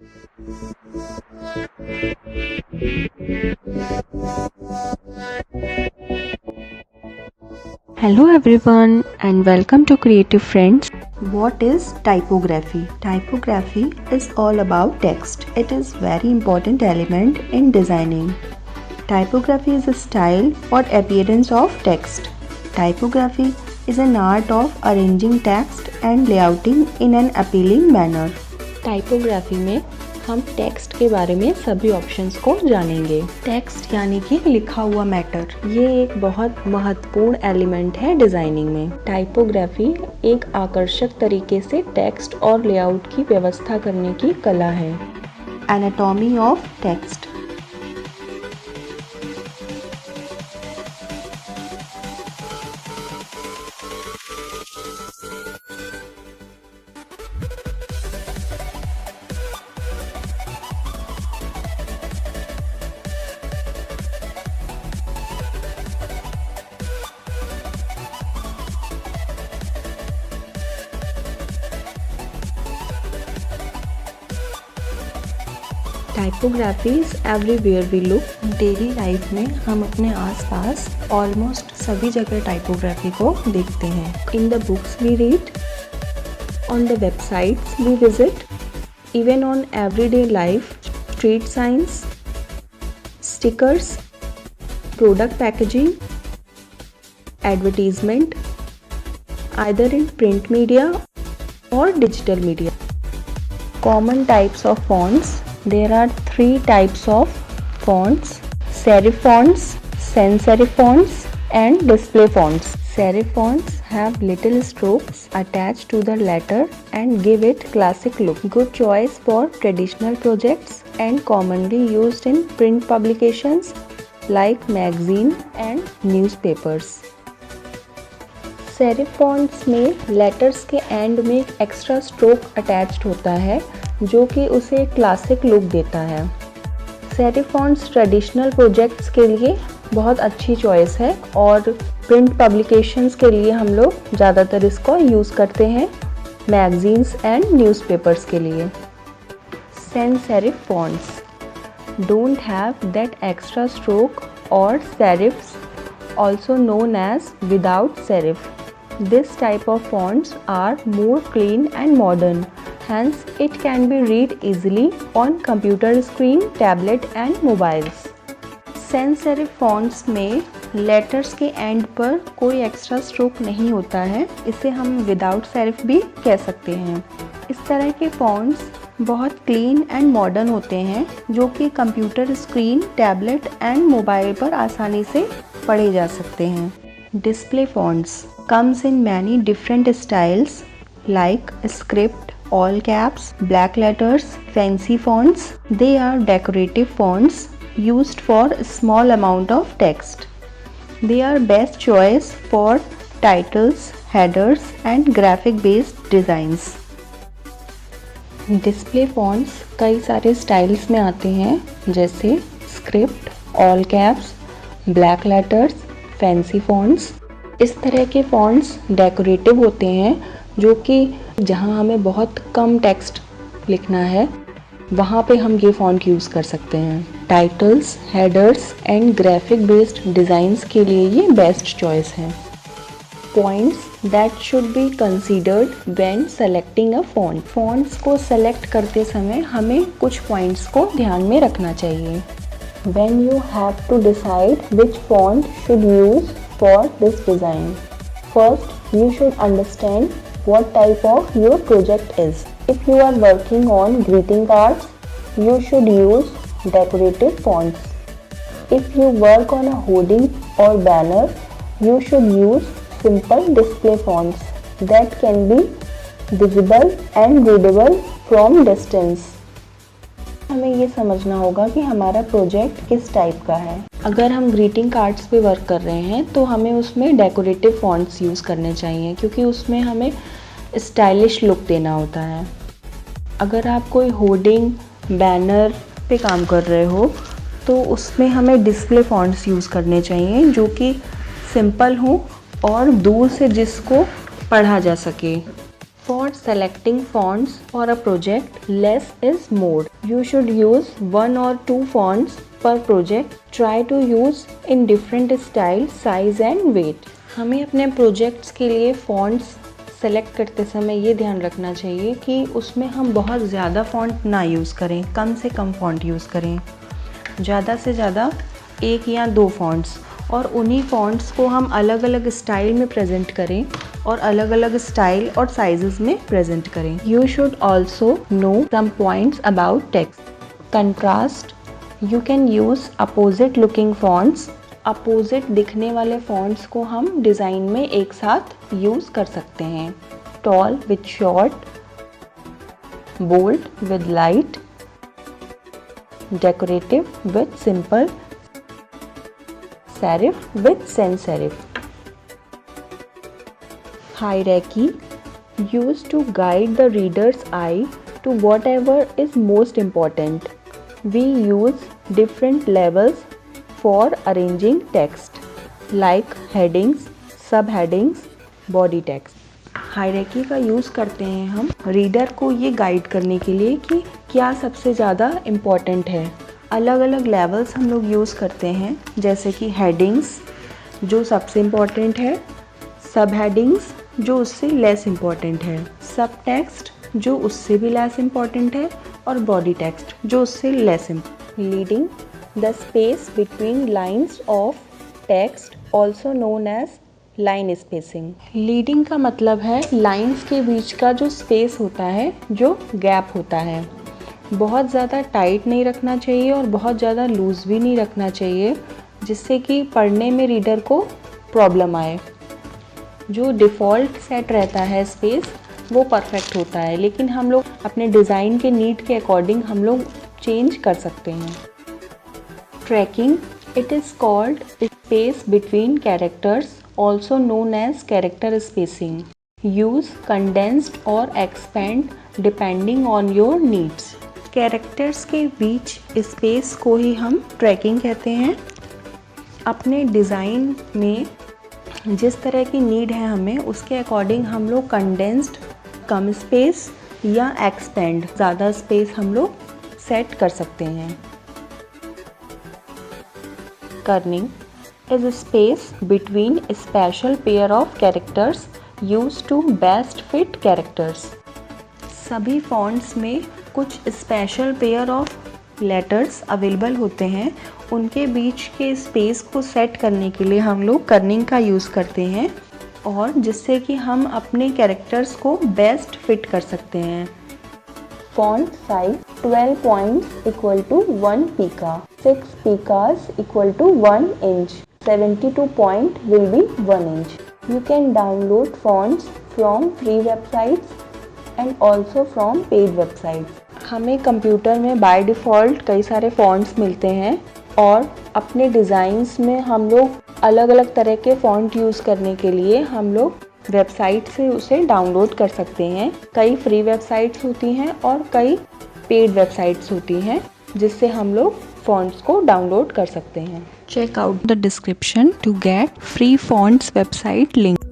Hello everyone and welcome to Creative Friends. What is typography? Typography is all about text. It is very important element in designing. Typography is a style or appearance of text. Typography is an art of arranging text and layouting in an appealing manner. Typography में हम text के बारे में सभी options को जानेंगे। Text यानी कि लिखा हुआ मैटर, ये एक बहुत महत्वपूर्ण एलिमेंट है डिजाइनिंग में। टाइपोग्राफी एक आकर्षक तरीके से टेक्स्ट और लेआउट की व्यवस्था करने की कला है। Anatomy of text. Typography is everywhere we look. Daily life में हम अपने आसपास ऑलमोस्ट सभी जगह टाइपोग्राफी को देखते हैं। In the books we read, on the websites we visit, even on everyday life, street signs, stickers, product packaging, advertisement, either in print media और digital media. Common types of fonts. There are 3 types of fonts: serif fonts, sans serif fonts, and display fonts. Serif fonts have little strokes attached to the letter and give it classic look. Good choice for traditional projects and commonly used in print publications like magazine and newspapers. Serif fonts में letters के and में एक extra stroke attached होता है जो कि उसे classic look देता है। सेरिफ फॉन्ट्स ट्रेडिशनल प्रोजेक्ट्स के लिए बहुत अच्छी चॉइस है और प्रिंट पब्लिकेशंस के लिए हम लोग ज़्यादातर इसको यूज़ करते हैं, मैगजीन्स एंड न्यूज़पेपर्स के लिए। sans serif fonts don't have that extra stroke or serifs, also known as without serif. This type of fonts are more clean and modern, hence it can be read easily on computer screen, tablet and mobiles. sans serif fonts में letters के and पर कोई extra stroke नहीं होता है, इसे हम without serif भी कह सकते हैं। इस तरह के फॉन्ट्स बहुत क्लीन एंड मॉडर्न होते हैं जो कि computer screen, tablet and mobile पर आसानी से पढ़े जा सकते हैं। Display fonts comes in many different styles like script, all caps, black letters, fancy fonts. They are decorative fonts used for a small amount of text. They are best choice for titles, headers and graphic based designs. Display fonts कई सारे styles में आते हैं जैसे script, all caps, black letters, fancy fonts. इस तरह के fonts decorative होते हैं जो कि जहां हमें बहुत कम टेक्स्ट लिखना है वहां पे हम ये फॉन्ट यूज़ कर सकते हैं। Titles, headers and graphic based designs के लिए ये बेस्ट चॉइस है। Points that should be considered when selecting a font. Fonts को सेलेक्ट करते समय हमें कुछ पॉइंट्स को ध्यान में रखना चाहिए। When you have to decide which font should use for this design. First, you should understand what type of your project is. If you are working on greeting cards, you should use decorative fonts. If you work on a hoarding or banner, you should use simple display fonts that can be visible and readable from distance. हमें ये समझना होगा कि हमारा project किस type का है। अगर हम ग्रीटिंग कार्ड्स पे वर्क कर रहे हैं तो हमें उसमें डेकोरेटिव फॉन्ट्स यूज़ करने चाहिए क्योंकि उसमें हमें स्टाइलिश लुक देना होता है। अगर आप कोई होर्डिंग, बैनर पे काम कर रहे हो तो उसमें हमें डिस्प्ले फॉन्ट्स यूज़ करने चाहिए जो कि सिंपल हो और दूर से जिसको पढ़ा जा सके। For selecting fonts for a project, less is more. You should use 1 or 2 fonts per project. Try to use in different style, size and weight. हमें अपने प्रोजेक्ट्स के लिए fonts सेलेक्ट करते समय ये ध्यान रखना चाहिए कि उसमें हम बहुत ज़्यादा फॉन्ट ना यूज़ करें, कम से कम फॉन्ट यूज़ करें, ज़्यादा से ज़्यादा 1 या 2 फॉन्ट्स, और उन्हीं फॉन्ट्स को हम अलग अलग स्टाइल में प्रेजेंट करें और अलग अलग स्टाइल और साइजेस में प्रेजेंट करें। You should also know some points about text. Contrast, you can use opposite looking fonts. Opposite दिखने वाले फॉन्ट्स को हम डिज़ाइन में एक साथ यूज़ कर सकते हैं। Tall with short, bold with light, decorative with simple, serif with sans serif. Hierarchy, used to guide the reader's eye to whatever is most important. We use different levels for arranging text like headings, subheadings, body text. Hierarchy का use करते हैं हम reader को ये guide करने के लिए कि क्या सबसे ज़्यादा इम्पॉर्टेंट है। अलग अलग लेवल्स हम लोग यूज़ करते हैं, जैसे कि हेडिंग्स जो सबसे इम्पॉर्टेंट है, सब हेडिंग्स जो उससे लेस इम्पॉर्टेंट है, सब टेक्स्ट जो उससे भी लेस इम्पॉर्टेंट है, और बॉडी टेक्स्ट जो उससे less important. Leading the space between lines of text also known as line spacing. Leading का मतलब है लाइन्स के बीच का जो स्पेस होता है, जो गैप होता है, बहुत ज़्यादा टाइट नहीं रखना चाहिए और बहुत ज़्यादा लूज़ भी नहीं रखना चाहिए, जिससे कि पढ़ने में रीडर को प्रॉब्लम आए। जो डिफ़ॉल्ट सेट रहता है स्पेस वो परफेक्ट होता है, लेकिन हम लोग अपने डिज़ाइन के नीड के अकॉर्डिंग हम लोग चेंज कर सकते हैं। Tracking, it is called space between characters, also known as character spacing. Use condensed और expand depending on your needs. Characters के बीच स्पेस को ही हम ट्रैकिंग कहते हैं। अपने डिज़ाइन में जिस तरह की नीड है हमें, उसके अकॉर्डिंग हम लोग कंडेंस्ड कम स्पेस या एक्सपेंड ज़्यादा स्पेस हम लोग सेट कर सकते हैं। Kerning is space between special pair of characters used to best fit characters. सभी फॉन्ट्स में कुछ special pair of letters available होते हैं, उनके बीच के स्पेस को सेट करने के लिए हम लोग कर्निंग का यूज़ करते हैं, और जिससे कि हम अपने कैरेक्टर्स को बेस्ट फिट कर सकते हैं। Font size 12 points equal to 1 pika, 6 pikas equal to 1 inch, 72 point will be 1 inch. You can download fonts from free websites and also from paid websites. हमें कंप्यूटर में बाय डिफ़ॉल्ट कई सारे fonts मिलते हैं, और अपने डिज़ाइंस में हम लोग अलग अलग तरह के फॉन्ट यूज़ करने के लिए हम लोग वेबसाइट से उसे डाउनलोड कर सकते हैं। कई फ्री वेबसाइट्स होती हैं और कई पेड वेबसाइट्स होती हैं, जिससे हम लोग फॉन्ट्स को डाउनलोड कर सकते हैं। Check out the description to get free fonts website link.